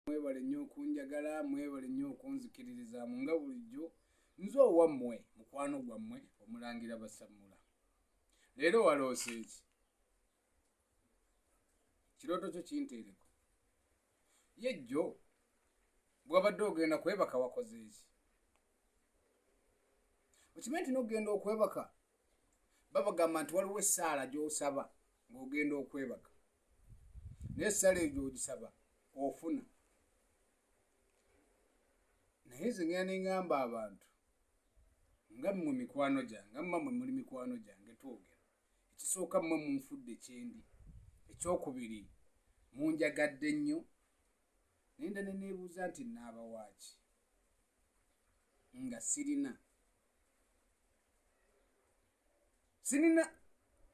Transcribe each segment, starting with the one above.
mwebale nnyo okunjagala, mwebale nnyo okunzikiririza nga bulijjo. Nze owammwe mukwano gwammwe Omulangira Basamula. Leero waloose ki? Kirooto kyo kinteereko. Yejjo bw'abadde ogenda kwebaka wakoze ki? Okimanyi nti n'ogenda okwebaka babagamba nti waliwo essaala gy'osaba ng'ogenda okwebaka. Naye essaala eyo gy'ogisaba ofuna. Naye nze ngenda ne ngamba abantu nga mmwe mikwano gyange, nga mmwe muli mikwano gyange twogera. Ekisooka mmwe munfudde kyendi. Ekyokubiri munjagadde nnyo. Nenda ne neebuuza nti nnaaba waaki nga sirina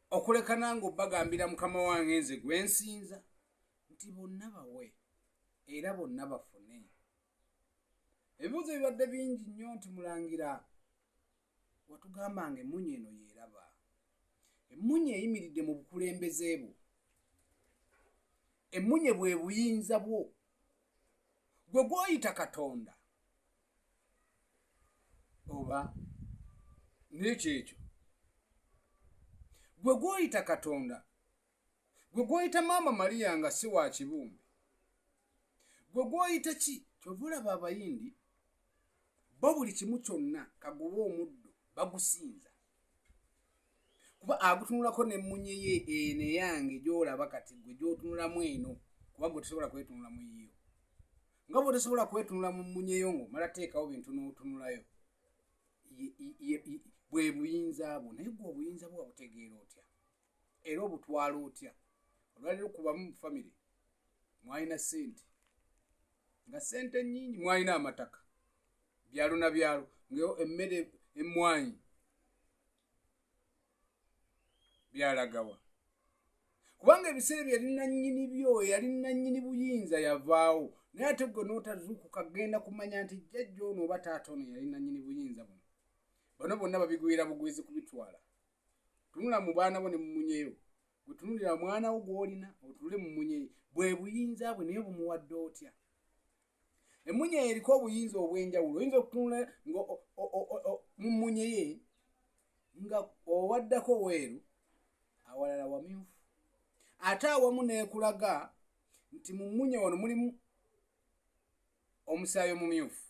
okuleka nange obbagambira mukama wange nze gwe nsinza nti bonna bawe era bonna bafune. Ebibuuzo bibadde bingi nnyo nti Mulangira watugamba nga emmunye eno yeeraba. Emmunye eyimiridde mu bukulembeze bwo. Emmunye bwe buyinza bwo gwe gw'oyita Katonda oba n'ekyo ekyo gwe gw'oyita Katonda, gwe gw'oyita Maama Mariya nga si wa kibumbe, gwe gw'oyita ki? Kyova olaba Abayindi bo buli kimu kyonna kaguba omuddo bagusinza, kuba agutunulako n'emmunye ye eno eyange gy'olaba kati gwe gy'otunulamu eno, kuba gwe tosobola kwetunula mu yiyo. Nga bwe tosobola kwetunula mu mmunye yo ng'omala teekawo bintu n'otunulayo. Bwe buyinza bwo. Naye gwe obuyinza bwo wabutegeera otya? Era obutwala otya? Olwaliro kubamu mu famire mwalina ssente, nga ssente nnyingi, mwalina amataka byalo na byalo, ng'emmere emmwanyi byalagawa. Kubanga ebiseera byali nannyini byo, yali nannyini buyinza yavaawo. Naye ate gwe n'otazuukuka genda kumanya nti jjajja ono oba taata ono yali nannyini buyinza buno. Bano bonna babigwira bugwizi kubitwala. Tunula mu baana bo ne mmunyeyo. Gwe tunulira mwana wo gw'olina otule mu mmunyeyo. Bwe buyinza bwe naye bumuwadde otya? Emmunye eriko obuyinza obw'enjawulo. Oyinza okutunula mu mmunye ye nga owaddako weeru, awalala wamyufu. Ate awamu n'ekulaga nti mu mmunye wano mulimu omusaayi omumyufu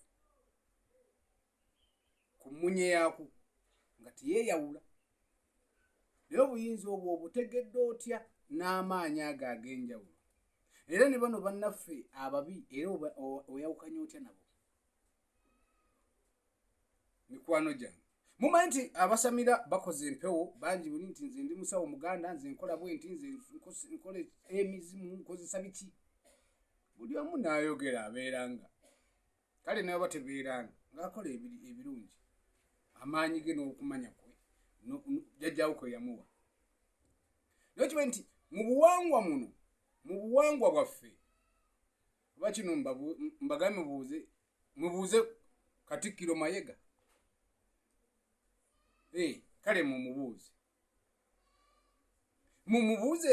ku mmunye yaako nga teyeeyawula. Naye obuyinza obwo obutegedde otya n'amaanyi ago ag'enjawulo? Era ne bano bannaffe ababi era oyawukanya otya nabo? Mikwano gyange, mumanyi nti abasamira bakoze empewo bangi buli nti nze ndi musawo Muganda, nze nkola bwenti, nze nkola emizimu, nkozesa biki. Buli omu n'ayogera abeeranga. Kale naye oba tebeeranga ng'akola ebirungi. Amaanyi ge n'okumanya kwe jjajjaawo kwe yamuwa. Naye kimanyi nti mu buwangwa muno, mu buwangwa bwaffe, oba kino mbagambe mubuuze Katikkiro Mayiga. Kale mumubuuze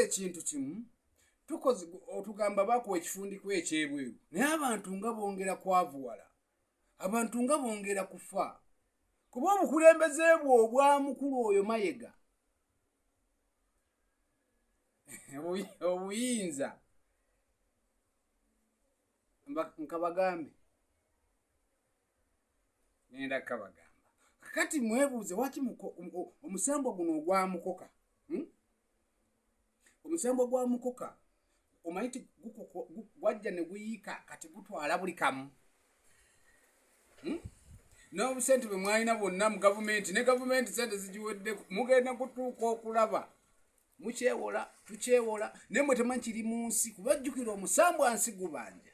ekintu kimu. Otugamba bakuwa ekifundiko ekyebweru, naye abantu nga bongera kwavuwala, abantu nga bongera kufa, kuba obukulembeze bwo obwa mukulu oyo Mayiga obuyinza nkabagambe nenda kabagamba. Kakati mwebuuze waki omusambo guno ogwa mukoka, omusambo gwa mukoka omanyi ti gwajja ne guyiika kati gutwala buli kamu. N'obusente bwe mwalina bwonna mu gavumenti, ne gavumenti sente zigiwedde, mugenda kutuuka okulaba mukyewola, tukyewola. Naye mwe temanyi kiri mu nsi, kubajjukira omusambo ansi gubanja.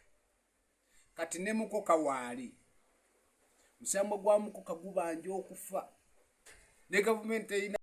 Kati ne mukoka waali, omusambo gwa mukoka gubanja okufa, ne gavumenti eyina